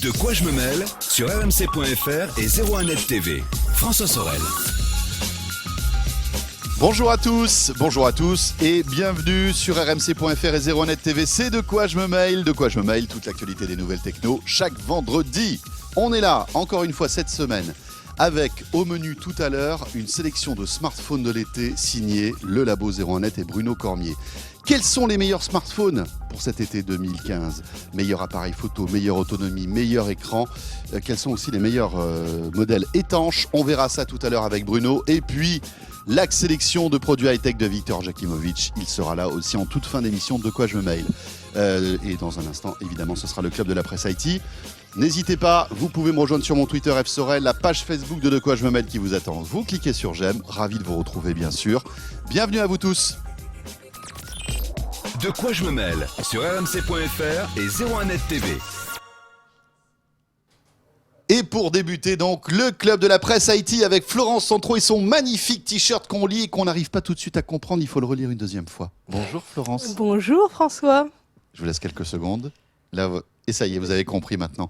De quoi je me mêle sur rmc.fr et 01net TV. François Sorel. Bonjour à tous et bienvenue sur rmc.fr et 01net TV. C'est De quoi je me mêle, toute l'actualité des nouvelles techno chaque vendredi. On est là encore une fois cette semaine avec au menu tout à l'heure une sélection de smartphones de l'été signés le Labo 01net et Bruno Cormier. Quels sont les meilleurs smartphones pour cet été 2015 ? Meilleur appareil photo, meilleure autonomie, meilleur écran. Quels sont aussi les meilleurs modèles étanches ? On verra ça tout à l'heure avec Bruno. Et puis, la sélection de produits high-tech de Victor Jakimovic. Il sera là aussi en toute fin d'émission de quoi je me mêle. Et dans un instant, évidemment, ce sera le club de la presse IT. N'hésitez pas, vous pouvez me rejoindre sur mon Twitter FSorel, la page Facebook de quoi je me mêle qui vous attend. Vous cliquez sur j'aime, ravi de vous retrouver bien sûr. Bienvenue à vous tous. De quoi je me mêle sur rmc.fr et 01net TV. Et pour débuter donc, le club de la presse IT avec Florence Centro et son magnifique t-shirt qu'on lit et qu'on n'arrive pas tout de suite à comprendre, il faut le relire une deuxième fois. Bonjour Florence. Bonjour François. Je vous laisse quelques secondes. Là, et ça y est, vous avez compris maintenant.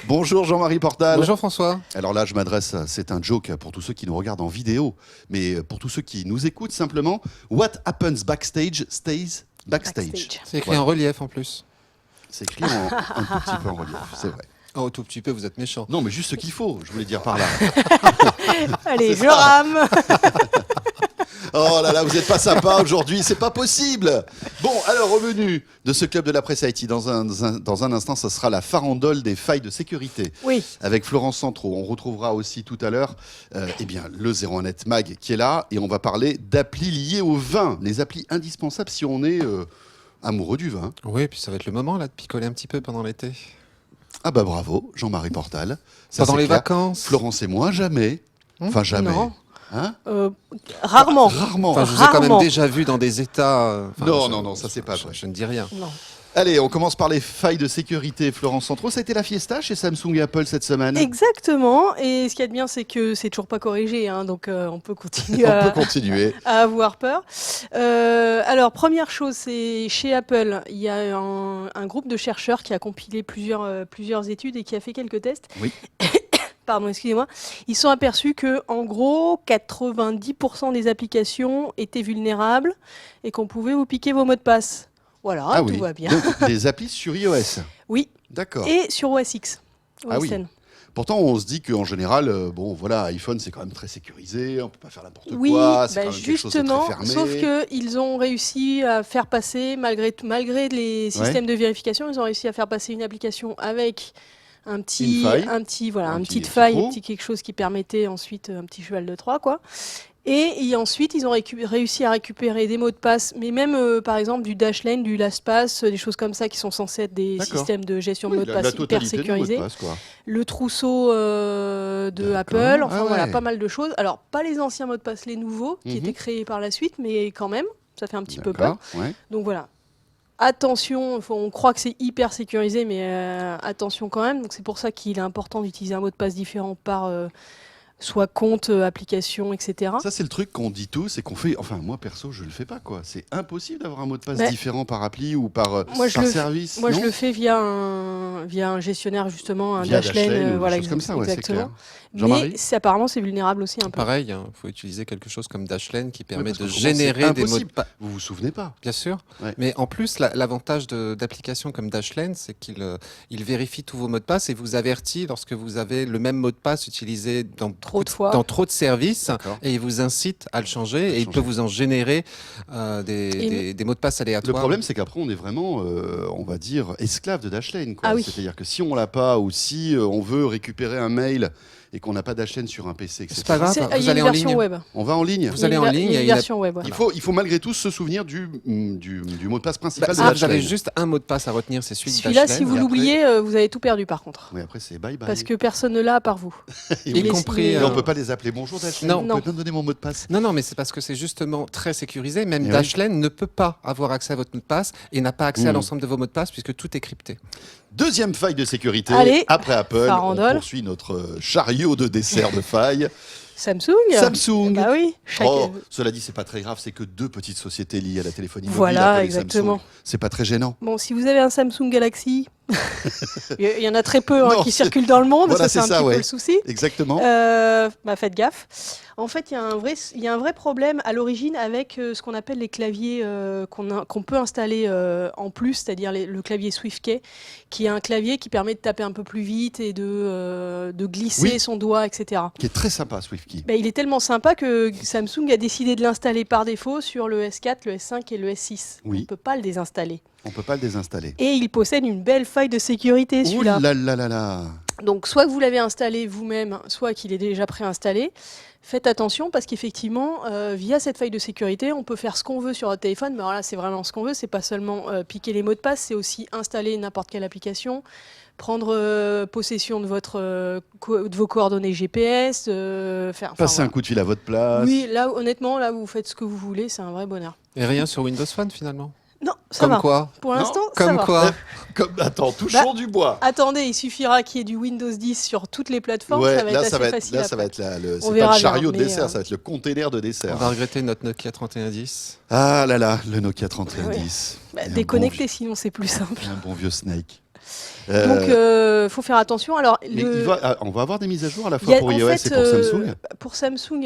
Bonjour Jean-Marie Portal. Bonjour François. Alors là, je m'adresse, c'est un joke pour tous ceux qui nous regardent en vidéo, mais pour tous ceux qui nous écoutent simplement, what happens backstage stays backstage. C'est écrit en relief en plus. C'est écrit un tout petit peu en relief, c'est vrai. Oh, tout petit peu, vous êtes méchant. Non, mais juste ce qu'il faut, je voulais dire par là. Allez, je rame. Oh là là, vous n'êtes pas sympa aujourd'hui, c'est pas possible. Bon, alors au menu de ce club de la presse IT, dans un instant, ça sera la farandole des failles de sécurité. Oui. Avec Florence Centro. On retrouvera aussi tout à l'heure le 01net Mag qui est là, et on va parler d'applis liées au vin, les applis indispensables si on est amoureux du vin. Oui, puis ça va être le moment là de picoler un petit peu pendant l'été. Ah bah bravo, Jean-Marie Portal. Ça, pendant les clair. vacances. Florence et moi, jamais. Enfin, jamais. Non. Hein Rarement. Rarement. Enfin, je vous ai quand même Rarement. déjà vu dans des états. Non, ça c'est pas vrai. Je ne dis rien. Non. Allez, on commence par les failles de sécurité. Florence Centro, ça a été la fiesta chez Samsung et Apple cette semaine. Exactement. Et ce qu'il y a de bien, c'est que c'est toujours pas corrigé, hein, donc on peut continuer On peut continuer. à avoir peur. Alors, première chose, c'est chez Apple, il y a un groupe de chercheurs qui a compilé plusieurs études et qui a fait quelques tests. Oui. Pardon, excusez-moi. Ils se sont aperçus que, en gros, 90% des applications étaient vulnérables et qu'on pouvait vous piquer vos mots de passe. Voilà, tout va bien. Donc, des applis sur iOS. Oui. D'accord. Et sur OS X. Ah oui. OSN. Pourtant, on se dit qu'en général, iPhone, c'est quand même très sécurisé, on peut pas faire n'importe Oui, quoi, c'est quand même quelque chose de justement, très fermé. sauf qu'ils ont réussi à faire passer, malgré les systèmes de vérification, ils ont réussi à faire passer une application avec une petite faille, quelque chose qui permettait ensuite un petit cheval de Troie, quoi. Et ensuite, ils ont réussi à récupérer des mots de passe, mais même par exemple du Dashlane, du LastPass, des choses comme ça qui sont censés être des systèmes de gestion de mots de passe hyper sécurisés. Le trousseau de Apple, pas mal de choses. Alors, pas les anciens mots de passe, les nouveaux, qui étaient créés par la suite, mais quand même, ça fait un petit peu peur. Ouais. Donc voilà. Attention, on croit que c'est hyper sécurisé, mais attention quand même. Donc c'est pour ça qu'il est important d'utiliser un mot de passe différent par soit compte, application, etc. Ça, c'est le truc qu'on dit tous et qu'on fait. Enfin, moi, perso, je le fais pas, quoi. C'est impossible d'avoir un mot de passe différent par appli ou par service. Moi, je le fais via un gestionnaire, justement, un via Dashlane. Voilà, comme ça, ouais, c'est clair. Mais apparemment, c'est vulnérable aussi un peu. Pareil, il faut utiliser quelque chose comme Dashlane qui permet de générer des mots de passe. Vous vous souvenez pas ? Bien sûr. Ouais. Mais en plus, l'avantage d'applications comme Dashlane, c'est qu'il vérifie tous vos mots de passe et vous avertit lorsque vous avez le même mot de passe utilisé dans trop de services et il vous incite à le changer et il peut vous en générer des mots de passe aléatoires. Le problème, c'est qu'après, on est vraiment, on va dire, esclave de Dashlane, quoi. Ah oui. C'est-à-dire que si on l'a pas ou si on veut récupérer un mail et qu'on n'a pas Dashlane sur un PC, etc. C'est pas grave, Il y a une version web. On va en ligne. Vous allez en ligne. Il y a une version web. Il faut malgré tout se souvenir du mot de passe principal de vous Dashlane. avez juste un mot de passe à retenir, c'est celui de Celui-là, Dashlane. si vous l'oubliez, vous avez tout perdu par contre. Oui, après, c'est bye bye. Parce que personne ne l'a à part vous. Y compris. Mais on peut pas les appeler bonjour Dashlane. Non. On peut pas donner mon mot de passe. Non, mais c'est parce que c'est justement très sécurisé. Même Dashlane ne peut pas avoir accès à votre mot de passe et n'a pas accès à l'ensemble de vos mots de passe puisque tout est crypté. Deuxième faille de sécurité. Allez, après Apple, farandole. on poursuit notre chariot de dessert de failles. Samsung. Bah oui. Cela dit, c'est pas très grave, c'est que deux petites sociétés liées à la téléphonie mobile. Voilà, Apple et exactement. Samsung. C'est pas très gênant. Bon, si vous avez un Samsung Galaxy, Il y en a très peu qui circulent dans le monde, voilà, ça c'est un petit peu le souci. Exactement. Faites gaffe. En fait, il y a un vrai problème à l'origine avec ce qu'on appelle les claviers qu'on peut installer en plus, c'est-à-dire le clavier SwiftKey, qui est un clavier qui permet de taper un peu plus vite et de glisser son doigt, etc. Qui est très sympa, SwiftKey. Il est tellement sympa que Samsung a décidé de l'installer par défaut sur le S4, le S5 et le S6. On ne peut pas le désinstaller. On ne peut pas le désinstaller. Et il possède une belle faille de sécurité, celui-là. Ouh là là là là. Donc, soit que vous l'avez installé vous-même, soit qu'il est déjà préinstallé. Faites attention parce qu'effectivement, via cette faille de sécurité, on peut faire ce qu'on veut sur votre téléphone. Mais alors là, c'est vraiment ce qu'on veut. C'est pas seulement piquer les mots de passe, c'est aussi installer n'importe quelle application, prendre possession de vos coordonnées GPS, passer un coup de fil à votre place. Oui, là, honnêtement, là, vous faites ce que vous voulez, c'est un vrai bonheur. Et rien sur Windows Phone finalement? Non, ça va. Comme quoi? Pour l'instant, ça va. Comme quoi? Attends, touchons du bois. Attendez, il suffira qu'il y ait du Windows 10 sur toutes les plateformes. Ça va être assez facile. Là, ça va être c'est pas le chariot de dessert, ça va être le container de dessert. On va regretter notre Nokia 3110. Ah là là, le Nokia 3110. Déconnectez, sinon c'est plus simple. Un bon vieux Snake. Donc, faut faire attention. Alors, on va avoir des mises à jour à la fois pour iOS et pour Samsung. Pour Samsung,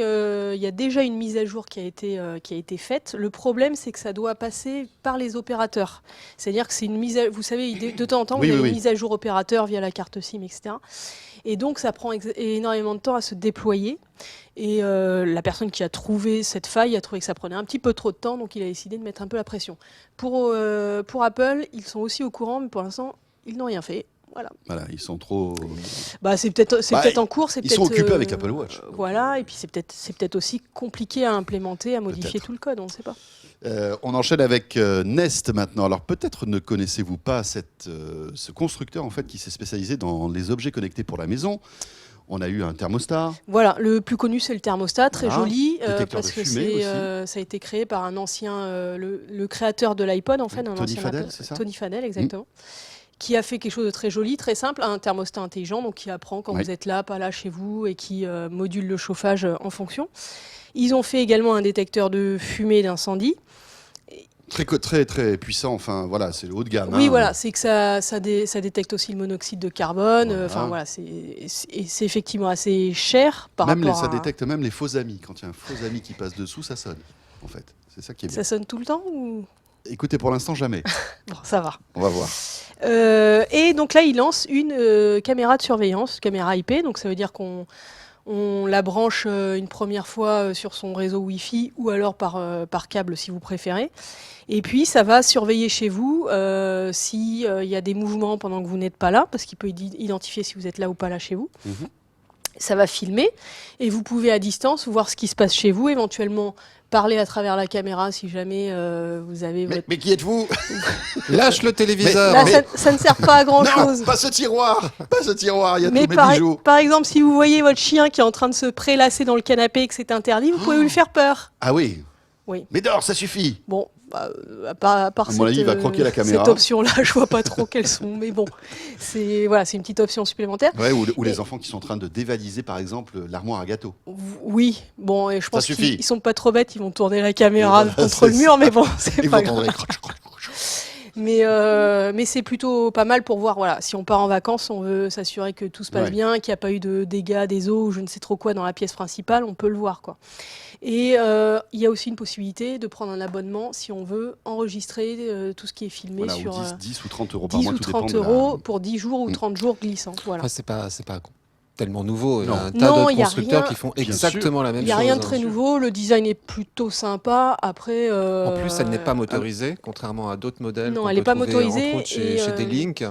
il y a déjà une mise à jour qui a été faite. Le problème, c'est que ça doit passer par les opérateurs. C'est-à-dire que c'est une mise à, vous savez, de temps en temps, vous avez une mise à jour opérateur via la carte SIM, etc. Et donc, ça prend énormément de temps à se déployer. Et la personne qui a trouvé cette faille a trouvé que ça prenait un petit peu trop de temps, donc il a décidé de mettre un peu la pression. Pour Apple, ils sont aussi au courant, mais pour l'instant, ils n'ont rien fait. Voilà, ils sont trop. C'est peut-être en cours. Ils sont occupés avec Apple Watch. Voilà, et puis c'est peut-être aussi compliqué à implémenter, à modifier tout le code, on ne sait pas. On enchaîne avec Nest maintenant. Alors peut-être ne connaissez-vous pas ce constructeur en fait qui s'est spécialisé dans les objets connectés pour la maison. On a eu un thermostat. Voilà, le plus connu c'est le thermostat, très joli, parce que ça a été créé par un ancien, le créateur de l'iPod en fait, Tony Fadell, c'est ça ? Tony Fadell, exactement. Qui a fait quelque chose de très joli, très simple, un thermostat intelligent, donc qui apprend quand vous êtes là, pas là chez vous, et qui module le chauffage en fonction. Ils ont fait également un détecteur de fumée d'incendie. Très très puissant, enfin voilà, c'est le haut de gamme. Oui, voilà, c'est que ça détecte aussi le monoxyde de carbone. Enfin voilà, c'est effectivement assez cher par rapport ça détecte même les faux amis. Quand il y a un faux ami qui passe dessous, ça sonne. En fait, c'est ça qui est bien. Ça sonne tout le temps ou... Écoutez, pour l'instant, jamais. Bon, ça va. On va voir. Et donc là, il lance une caméra de surveillance, caméra IP. Donc ça veut dire qu'on la branche une première fois sur son réseau Wi-Fi ou alors par câble si vous préférez. Et puis ça va surveiller chez vous s'il y a des mouvements pendant que vous n'êtes pas là, parce qu'il peut identifier si vous êtes là ou pas là chez vous. Ça va filmer et vous pouvez à distance voir ce qui se passe chez vous, éventuellement parler à travers la caméra si jamais vous avez Mais qui êtes-vous? Lâche le téléviseur. Là, ça ne sert pas à grand-chose. Non, pas ce tiroir, il y a tous mes bijoux. Par exemple, si vous voyez votre chien qui est en train de se prélasser dans le canapé et que c'est interdit, vous pouvez lui faire peur. Ah oui. Oui. Mais dehors, ça suffit. Bon, à part mon avis, il va croquer la caméra. Cette option-là, je vois pas trop quelles sont, mais bon, c'est une petite option supplémentaire. Ouais, ou les enfants qui sont en train de dévaliser, par exemple, l'armoire à gâteau. Oui, bon, et je pense qu'ils sont pas trop bêtes, ils vont tourner la caméra contre le mur, mais bon, c'est pas grave. Mais c'est plutôt pas mal pour voir, voilà, si on part en vacances, on veut s'assurer que tout se passe bien, qu'il n'y a pas eu de dégâts, des eaux ou je ne sais trop quoi dans la pièce principale, on peut le voir, quoi. Et il y a aussi une possibilité de prendre un abonnement si on veut enregistrer tout ce qui est filmé sur 10 ou 30 euros par mois, 10 ou 30 euros pour 10 jours ou 30 jours glissants. Voilà. Enfin, c'est pas tellement nouveau. Il y a un tas d'autres constructeurs qui font exactement la même chose. Il n'y a rien de très nouveau. Le design est plutôt sympa. Après, en plus, elle n'est pas motorisée, contrairement à d'autres modèles. Non, elle n'est pas motorisée. Entre autres chez D-Link.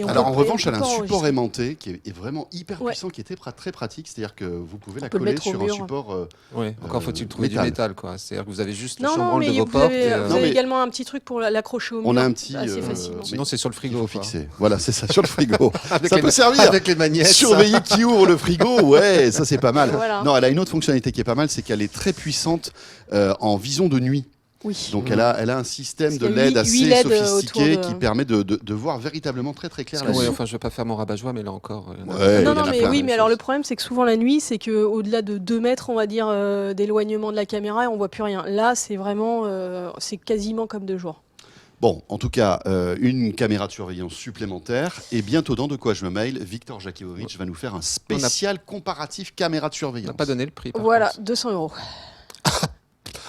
Alors en revanche, elle a un support aimanté qui est vraiment hyper puissant, qui est très pratique. C'est-dire que vous pouvez la coller sur un support. Oui, encore faut-il trouver du métal, quoi. C'est-à-dire que vous avez juste le chambranle de vos portes. Vous avez également un petit truc pour l'accrocher au mur. On a un petit. Assez facilement. Sinon, c'est sur le frigo. Fixé. Voilà, c'est ça, sur le frigo. Ça peut servir. Avec les magnettes. Surveiller qui ouvre le frigo, ouais, ça c'est pas mal. Voilà. Non, elle a une autre fonctionnalité qui est pas mal, c'est qu'elle est très puissante en vision de nuit. Oui. Donc elle a un système de LED assez sophistiqué qui permet de voir véritablement très très clair. Oui, enfin je vais pas faire mon rabat-joie, mais là encore. Mais alors le problème c'est que souvent la nuit, c'est que au-delà de 2 mètres, on va dire, d'éloignement de la caméra, on voit plus rien. Là, c'est vraiment, c'est quasiment comme de jour. Bon, en tout cas, une caméra de surveillance supplémentaire. Et bientôt dans De quoi je me mail, Victor Jakiewicz va nous faire un spécial comparatif caméra de surveillance. On n'a pas donné le prix. Voilà, contre. 200 €.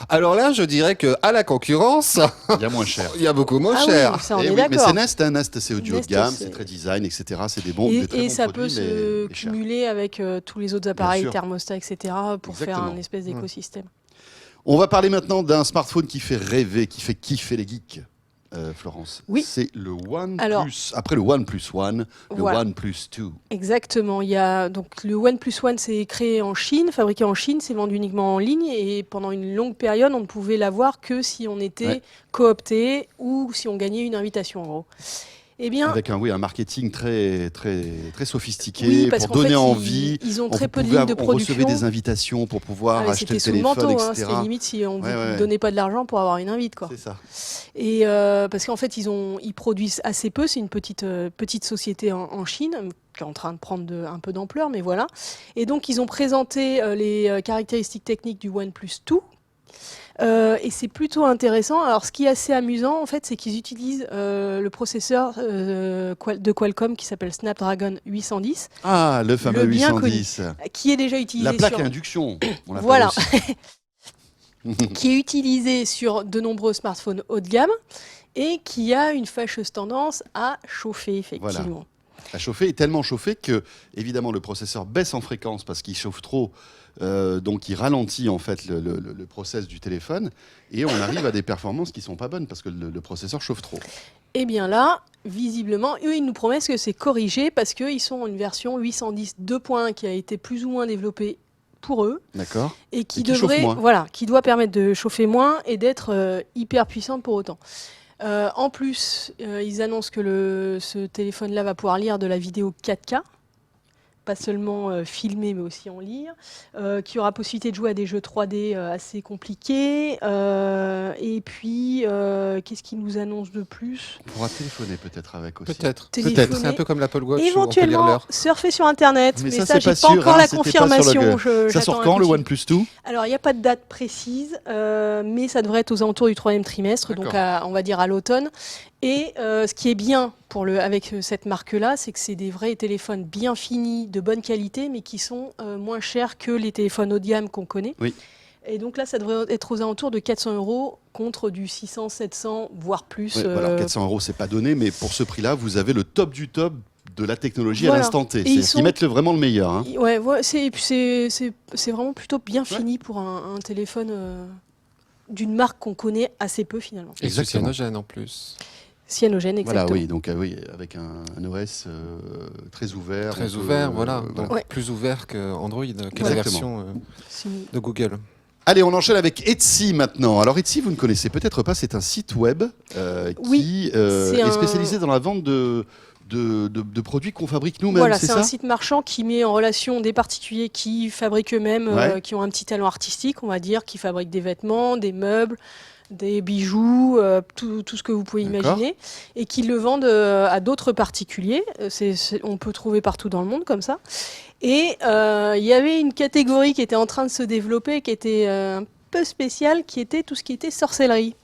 Alors là, je dirais qu'à la concurrence, il y a moins cher. Il y a beaucoup moins Ah cher. Oui, ça, on est oui, d'accord. mais c'est Nest, hein. Nest c'est audio Nest, de gamme, c'est c'est très design, etc. C'est des bons, Et, des très et bons ça produits, peut se mais cher. cumuler avec tous les autres appareils, sûr. thermostats, etc. pour faire Exactement. un espèce d'écosystème. On va parler maintenant d'un smartphone qui fait rêver, qui fait kiffer les geeks. Florence, Oui. c'est le OnePlus. Alors, après le OnePlus One, le voilà. OnePlus 2. Exactement. Il y a, donc, le OnePlus One, c'est créé en Chine, fabriqué en Chine, c'est vendu uniquement en ligne. Et pendant une longue période, on ne pouvait l'avoir que si on était coopté ou si on gagnait une invitation, en gros. Eh bien, Avec un marketing très, très, très sophistiqué oui, parce pour qu'en donner fait, envie. Ils ont très peu de lignes de On production. recevait des invitations pour pouvoir acheter C'était le sous le téléphone, manteau, etc. c'était limite si on ne vous donnait pas de l'argent pour avoir une invite, quoi. C'est ça. Et parce qu'en fait, ils produisent assez peu. C'est une petite société en Chine qui est en train de prendre un peu d'ampleur, mais voilà. Et donc, ils ont présenté les caractéristiques techniques du OnePlus 2. Et c'est plutôt intéressant. Alors, ce qui est assez amusant, en fait, c'est qu'ils utilisent le processeur de Qualcomm qui s'appelle Snapdragon 810. Ah, le fameux le bien 810. Qui est déjà utilisé La plaque sur... à induction, on l'appelle Voilà. aussi. Qui est utilisé sur de nombreux smartphones haut de gamme et qui a une fâcheuse tendance à chauffer, effectivement. Voilà. À chauffer, est tellement chauffé que, évidemment, le processeur baisse en fréquence parce qu'il chauffe trop. Donc il ralentit en fait le process du téléphone et on arrive à des performances qui sont pas bonnes parce que le processeur chauffe trop. Et bien là, visiblement, eux ils nous promettent que c'est corrigé parce qu'ils sont en une version 810 2.1 qui a été plus ou moins développée pour eux. D'accord. Et qui chauffe moins. voilà, qui doit permettre de chauffer moins et d'être hyper puissante pour autant. En plus, ils annoncent que ce téléphone-là va pouvoir lire de la vidéo 4K. Pas seulement filmer, mais aussi en lire, qui aura possibilité de jouer à des jeux 3D assez compliqués. Et puis, qu'est-ce qu'ils nous annoncent de plus ? On pourra téléphoner peut-être avec aussi. Peut-être. Téléphoner. C'est un peu comme l'Apple Watch. Éventuellement, où on peut lire l'heure. surfer sur Internet. Mais ça, j'ai pas sûr, encore la c'était pas confirmation. Ça sort quand, le OnePlus 2 ? Alors, il n'y a pas de date précise, mais ça devrait être aux alentours du 3e trimestre, donc on va dire à l'automne. Et ce qui est bien avec cette marque-là, c'est que c'est des vrais téléphones bien finis, de bonne qualité, mais qui sont moins chers que les téléphones haut de gamme qu'on connaît. Oui. Et donc là, ça devrait être aux alentours de 400 € contre du 600, 700, voire plus. Oui, alors 400 €, c'est pas donné, mais pour ce prix-là, vous avez le top du top de la technologie à l'instant T. Ils mettent vraiment le meilleur. Hein. Ouais, c'est vraiment plutôt bien fini pour un téléphone d'une marque qu'on connaît assez peu finalement. Et cyanogène en plus. Cyanogène, exactement. Voilà, oui, donc oui, avec un OS très ouvert. Très ouvert, voilà. Ouais. Plus ouvert qu'Android, que la version de Google. Allez, on enchaîne avec Etsy maintenant. Alors Etsy, vous ne connaissez peut-être pas, c'est un site web qui est spécialisé dans la vente de produits qu'on fabrique nous-mêmes, voilà, c'est ça ? C'est un site marchand qui met en relation des particuliers qui fabriquent eux-mêmes, qui ont un petit talent artistique, on va dire, qui fabriquent des vêtements, des meubles, des bijoux, tout ce que vous pouvez imaginer, et qui le vendent à d'autres particuliers. On peut trouver partout dans le monde comme ça. Et il y avait une catégorie qui était en train de se développer, qui était un peu spéciale, qui était tout ce qui était sorcellerie.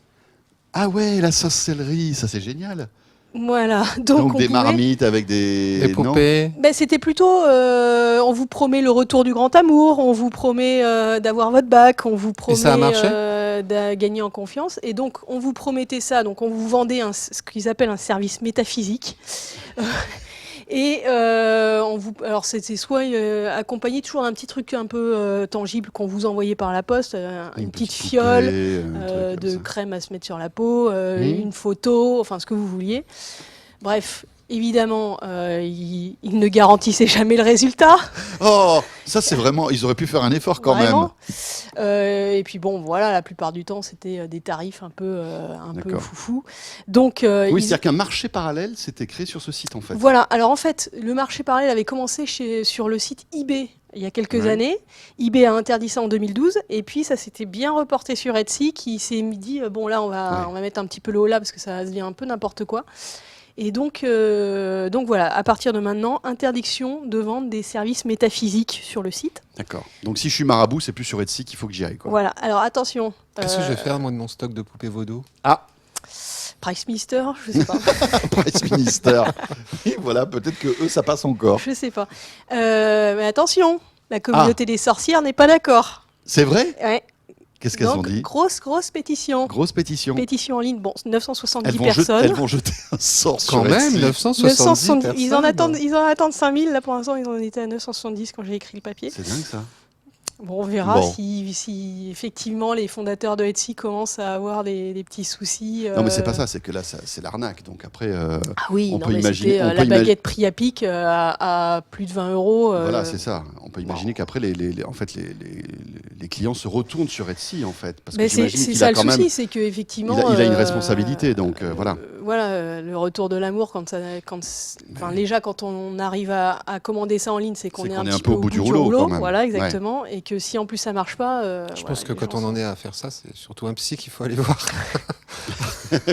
Ah ouais, la sorcellerie, ça c'est génial. Voilà. Donc des marmites avec des poupées. C'était plutôt, on vous promet le retour du grand amour, on vous promet d'avoir votre bac, on vous promet de gagner en confiance. Et donc, on vous promettait ça, donc on vous vendait ce qu'ils appellent un service métaphysique. Et alors c'était soit accompagné toujours d'un petit truc un peu tangible qu'on vous envoyait par la poste, une petite fiole de crème à se mettre sur la peau, une photo, enfin ce que vous vouliez. Bref, évidemment, ils ne garantissaient jamais le résultat. Oh, ça c'est vraiment, ils auraient pu faire un effort quand même. Et puis bon, voilà, la plupart du temps, c'était des tarifs un peu foufou. Donc, c'est-à-dire qu'un marché parallèle s'était créé sur ce site en fait. Voilà, alors en fait, le marché parallèle avait commencé sur le site eBay il y a quelques années. eBay a interdit ça en 2012, et puis ça s'était bien reporté sur Etsy qui s'est dit, bon là, on va mettre un petit peu le haut là parce que ça devient un peu n'importe quoi. Et donc voilà, à partir de maintenant, interdiction de vendre des services métaphysiques sur le site. D'accord. Donc si je suis marabout, c'est plus sur Etsy qu'il faut que j'y aille, quoi. Voilà, alors attention. Qu'est-ce que je vais faire, moi, de mon stock de poupées vaudou ? Ah, Price Minister, je sais pas. Price Minister. Et voilà, peut-être que eux, ça passe encore. Je sais pas. Mais attention, la communauté des sorcières n'est pas d'accord. C'est vrai ? Ouais. Qu'est-ce qu'elles ont dit ? Grosse pétition. Grosse pétition. Pétition en ligne, bon, 970 personnes. Elles vont jeter un sort sur Quand même, 970 personnes. Ils en attendent 5000, là pour l'instant ils en étaient à 970 quand j'ai écrit le papier. C'est dingue ça. Bon, on verra si effectivement les fondateurs de Etsy commencent à avoir des petits soucis. Non mais c'est pas ça, c'est que là c'est l'arnaque. Donc après, on peut imaginer la baguette prix à pic à plus de 20 euros. Voilà, c'est ça. On peut imaginer qu'après les clients se retournent sur Etsy en fait, parce que c'est ça le souci, c'est que effectivement il a une responsabilité, donc voilà. Voilà, le retour de l'amour déjà quand on arrive à commander ça en ligne, c'est qu'on est un peu au bout du rouleau quand même. Voilà, exactement, et que si en plus ça marche pas, je pense que quand on en est à faire ça, c'est surtout un psy qu'il faut aller voir.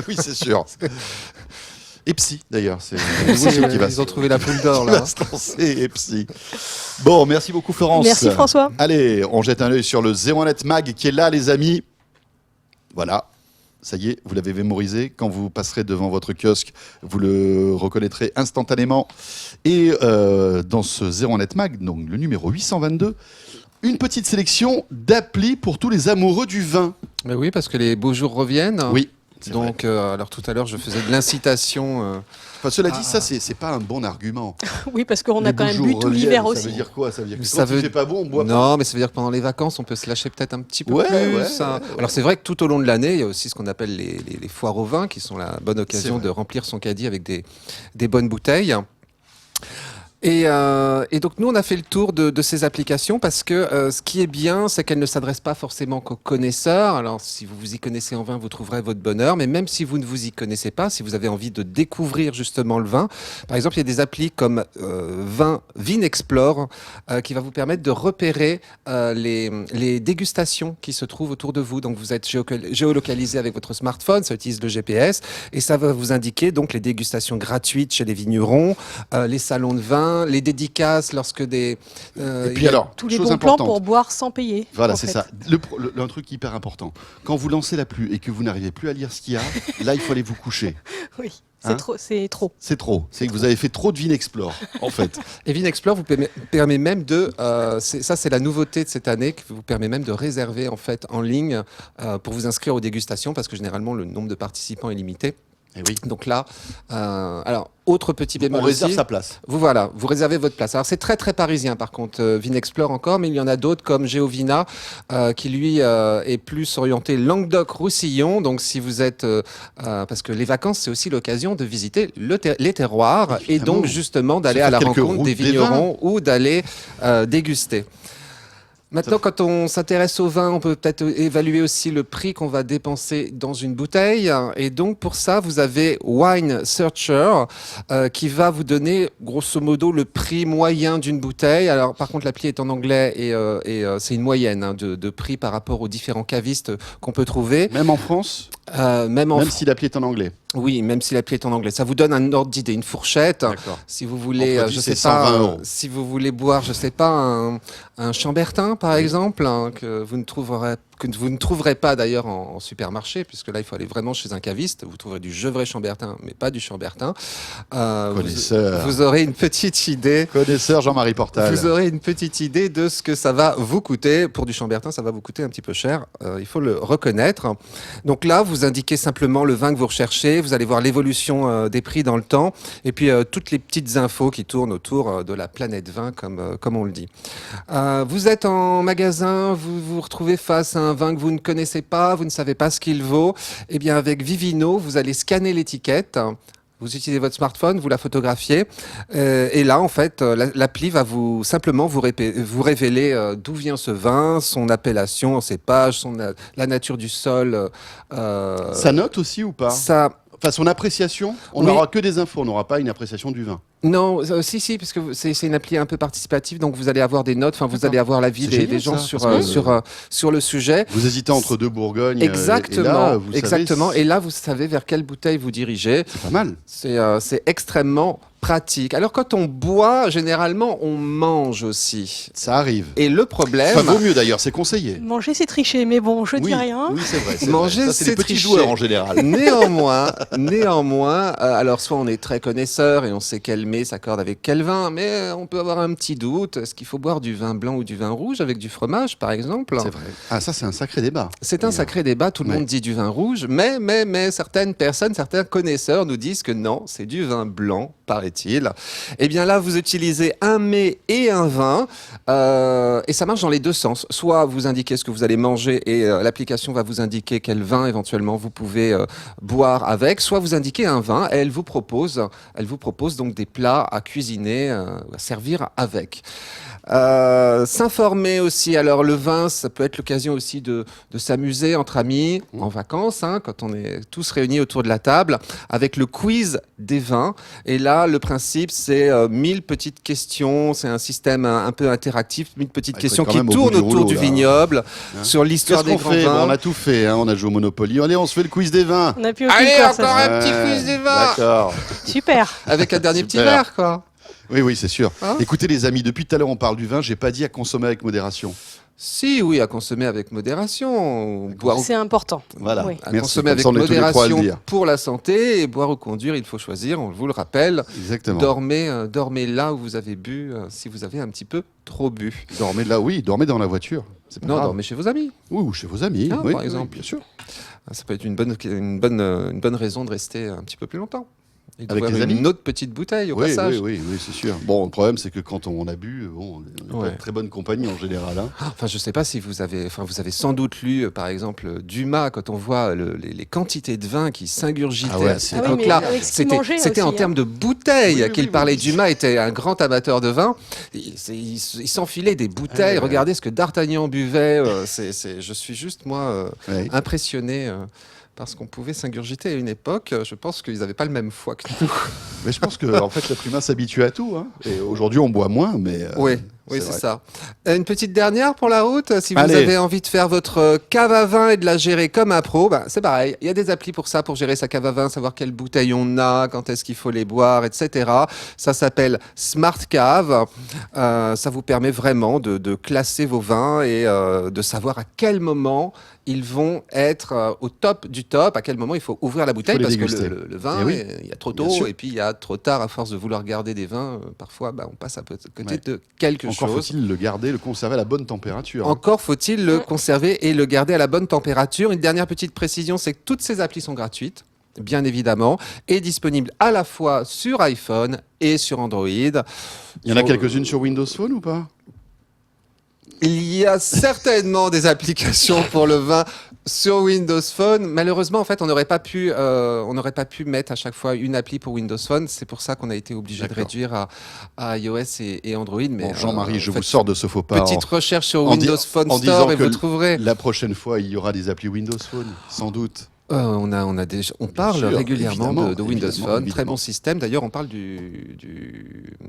Oui, c'est sûr. Epsi d'ailleurs, c'est ils ont trouvé la poule d'or là. C'est Epsi. Bon, merci beaucoup Florence. Merci François. Allez, on jette un œil sur le 01net Mag qui est là les amis. Voilà. Ça y est, vous l'avez mémorisé. Quand vous passerez devant votre kiosque, vous le reconnaîtrez instantanément. Et dans ce 01net Mag, donc le numéro 822, une petite sélection d'applis pour tous les amoureux du vin. Mais oui, parce que les beaux jours reviennent. Oui. Donc, alors tout à l'heure, je faisais de l'incitation. Enfin, cela dit, ça, c'est pas un bon argument. Oui, parce qu'on a quand même bu tout l'hiver aussi. Ça veut dire quoi ? Ça veut dire que quand il fait pas bon, on boit pas. Non, mais ça veut dire que pendant les vacances, on peut se lâcher peut-être un petit peu plus. Ouais. Alors, c'est vrai que tout au long de l'année, il y a aussi ce qu'on appelle les foires au vin, qui sont la bonne occasion de remplir son caddie avec des bonnes bouteilles. Et donc nous on a fait le tour de ces applications parce que ce qui est bien c'est qu'elles ne s'adressent pas forcément qu'aux connaisseurs. Alors si vous vous y connaissez en vin vous trouverez votre bonheur, mais même si vous ne vous y connaissez pas, si vous avez envie de découvrir justement le vin, par exemple il y a des applis comme Vinexplore qui va vous permettre de repérer les dégustations qui se trouvent autour de vous. Donc vous êtes géolocalisé avec votre smartphone, ça utilise le GPS et ça va vous indiquer donc les dégustations gratuites chez les vignerons, les salons de vin, les dédicaces lorsque des... et puis alors, tous les bons plans pour boire sans payer. Voilà, c'est ça. Un truc hyper important. Quand vous lancez la pluie et que vous n'arrivez plus à lire ce qu'il y a, là, il faut aller vous coucher. Oui. C'est trop. C'est trop. C'est que vous avez fait trop de Vinexplore, en fait. Et Vinexplore vous permet même de... ça, c'est la nouveauté de cette année, qui vous permet même de réserver en fait en ligne pour vous inscrire aux dégustations, parce que généralement, le nombre de participants est limité. Et oui. Donc là, alors autre petit bémol. On réserve aussi, sa place. Vous réservez votre place. Alors c'est très très parisien par contre, Vinexplore encore, mais il y en a d'autres comme Geovina qui lui est plus orienté Languedoc-Roussillon. Donc si vous êtes, parce que les vacances c'est aussi l'occasion de visiter les terroirs et donc justement d'aller à la rencontre des vignerons ou d'aller déguster. Maintenant, quand on s'intéresse au vin, on peut peut-être évaluer aussi le prix qu'on va dépenser dans une bouteille. Et donc, pour ça, vous avez Wine Searcher qui va vous donner, grosso modo, le prix moyen d'une bouteille. Alors, par contre, l'appli est en anglais et c'est une moyenne de prix par rapport aux différents cavistes qu'on peut trouver. Même en France ? Même si l'appli est en anglais. Oui, même si l'appli est en anglais. Ça vous donne un ordre d'idée, une fourchette. D'accord. Si vous voulez, je sais pas, si vous voulez boire, je sais pas, un chambertin, par exemple, que vous ne trouverez pas d'ailleurs en supermarché, puisque là, il faut aller vraiment chez un caviste. Vous trouverez du Gevrey Chambertin, mais pas du Chambertin. Connaisseur. Vous aurez une petite idée. Connaisseur Jean-Marie Portal. Vous aurez une petite idée de ce que ça va vous coûter. Pour du Chambertin, ça va vous coûter un petit peu cher. Il faut le reconnaître. Donc là, vous indiquez simplement le vin que vous recherchez. Vous allez voir l'évolution des prix dans le temps. Et puis, toutes les petites infos qui tournent autour de la planète vin, comme on le dit. Vous êtes en magasin, vous vous retrouvez face à un vin que vous ne connaissez pas, vous ne savez pas ce qu'il vaut. Eh bien, avec Vivino, vous allez scanner l'étiquette. Vous utilisez votre smartphone, vous la photographiez, et là, en fait, l'appli va simplement vous révéler d'où vient ce vin, son appellation, ses pages, la nature du sol. Ça note aussi ou pas ? Enfin, son appréciation, on n'aura que des infos, on n'aura pas une appréciation du vin. Non, si, parce que c'est une appli un peu participative, donc vous allez avoir des notes, vous allez avoir l'avis des gens sur le sujet. Vous hésitez entre deux Bourgognes. Exactement, exactement. Et là, vous savez vers quelle bouteille vous dirigez. C'est pas mal. C'est extrêmement pratique. Alors quand on boit, généralement, on mange aussi. Ça arrive. Et le problème... Ça vaut mieux d'ailleurs, c'est conseillé. Manger, c'est tricher, mais bon, je dis rien. Oui, c'est vrai. Manger, ça, c'est les petits joueurs en général. Néanmoins, alors soit on est très connaisseur et on sait quel mets s'accorde avec quel vin, mais on peut avoir un petit doute. Est-ce qu'il faut boire du vin blanc ou du vin rouge avec du fromage, par exemple ? C'est vrai. Ah, ça, c'est un sacré débat. C'est un sacré débat. Tout le monde dit du vin rouge, mais certaines personnes, certains connaisseurs nous disent que non, c'est du vin blanc, paraît-il. Eh bien là, vous utilisez un mets et un vin, et ça marche dans les deux sens. Soit vous indiquez ce que vous allez manger et l'application va vous indiquer quel vin éventuellement vous pouvez boire avec, soit vous indiquez un vin et elle vous propose donc des plats à cuisiner, à servir avec. S'informer aussi. Alors le vin, ça peut être l'occasion aussi de s'amuser entre amis en vacances, quand on est tous réunis autour de la table, avec le quiz des vins. Et là, le principe, c'est 1000 petites questions. C'est un système un peu interactif, 1000 petites questions qui tournent autour du vignoble, sur l'histoire des grands vins. On a tout fait, on a joué au Monopoly. Allez, on se fait le quiz des vins. On a pu encore un petit quiz des vins. D'accord. Super. Avec un dernier petit verre, quoi. Oui, c'est sûr. Écoutez les amis, depuis tout à l'heure on parle du vin, j'ai pas dit à consommer avec modération. Si, oui, à consommer avec modération. C'est important. Voilà. Oui. À consommer avec modération pour la santé, et boire ou conduire, il faut choisir, on vous le rappelle. Exactement. Dormez là où vous avez bu, si vous avez un petit peu trop bu. Dormez là, oui, dormez dans la voiture. C'est pas grave. Dormez chez vos amis. Oui, ou chez vos amis, par exemple. bien sûr. Ça peut être une bonne raison de rester un petit peu plus longtemps. Et avec les amis. Une autre petite bouteille au passage. Oui, c'est sûr. Bon, le problème, c'est que quand on a bu, on n'est pas de très bonne compagnie en général. Enfin, je sais pas si vous avez sans doute lu, par exemple, Dumas, quand on voit les quantités de vin qui s'ingurgitaient à cette époque-là. C'était en termes de bouteilles qu'il parlait. Dumas était un grand amateur de vin. Il s'enfilait des bouteilles. Regardez ce que D'Artagnan buvait. Je suis juste, moi, impressionné. Parce qu'on pouvait s'ingurgiter à une époque, je pense qu'ils n'avaient pas le même foie que nous. Mais je pense que en fait, l'être humain s'habitue à tout. Et aujourd'hui, on boit moins, mais... Oui, c'est ça. Une petite dernière pour la route. Si vous avez envie de faire votre cave à vin et de la gérer comme un pro, c'est pareil. Il y a des applis pour ça, pour gérer sa cave à vin, savoir quelles bouteilles on a, quand est-ce qu'il faut les boire, etc. Ça s'appelle Smart Cave. Ça vous permet vraiment de classer vos vins et de savoir à quel moment ils vont être au top du top, à quel moment il faut ouvrir la bouteille, parce que le vin, il y a trop tôt, et puis il y a trop tard, à force de vouloir garder des vins, parfois on passe à côté de quelque chose. Encore faut-il le garder, le conserver à la bonne température. Encore faut-il le conserver et le garder à la bonne température. Une dernière petite précision, c'est que toutes ces applis sont gratuites, bien évidemment, et disponibles à la fois sur iPhone et sur Android. Il y en a quelques-unes sur Windows Phone ou pas ? Il y a certainement des applications pour le vin sur Windows Phone. Malheureusement, en fait, on n'aurait pas pu mettre à chaque fois une appli pour Windows Phone. C'est pour ça qu'on a été obligé de réduire à iOS et Android. Mais Jean-Marie, je vous sors de ce faux pas. Petite recherche sur Windows Phone Store et vous trouverez. La prochaine fois, il y aura des applis Windows Phone, sans doute. On parle régulièrement de Windows Phone, très bon système. D'ailleurs, on parle du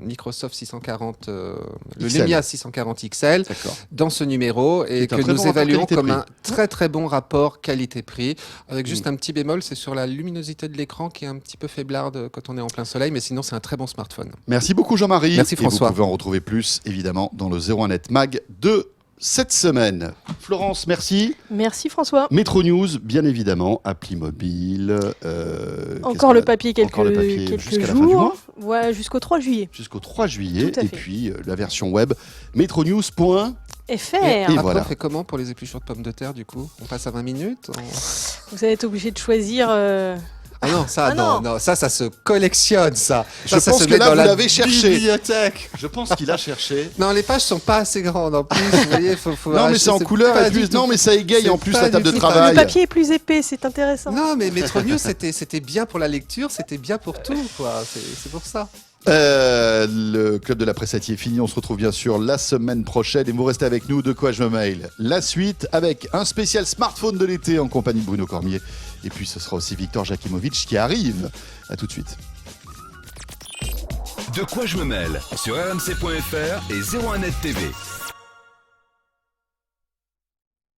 Microsoft 640, le Lumia 640 XL dans ce numéro, et que nous évaluons comme un très très bon rapport qualité-prix, avec juste un petit bémol, c'est sur la luminosité de l'écran qui est un petit peu faiblarde quand on est en plein soleil, mais sinon c'est un très bon smartphone. Merci beaucoup Jean-Marie. Merci François. Et vous pouvez en retrouver plus évidemment dans le 01net Mag de cette semaine. Florence, merci. Merci François. Métro News, bien évidemment, appli mobile. Encore le papier quelques jours. Voilà, jusqu'au 3 juillet. Jusqu'au 3 juillet. Et puis la version web, metronews.fr. Et voilà. On fait comment pour les épluchures de pommes de terre du coup ? On passe à 20 minutes ? Vous allez être obligé de choisir... Ah non, ça se collectionne, ça. Je pense que là, vous l'avez cherché. Bibliothèque. Je pense qu'il a cherché. Non, les pages sont pas assez grandes en plus. Vous voyez, faut non, mais c'est en couleur et plus. Non, mais ça égaye en plus la table de travail. Le papier est plus épais, c'est intéressant. Non, mais Métro News, c'était bien pour la lecture, c'était bien pour tout, quoi. C'est pour ça. Le club de la presse est fini. On se retrouve bien sûr la semaine prochaine et vous restez avec nous. De quoi je me mail. La suite avec un spécial smartphone de l'été en compagnie de Bruno Cormier. Et puis ce sera aussi Victor Jakimovic qui arrive. À tout de suite. De quoi je me mêle sur rmc.fr et 01net TV.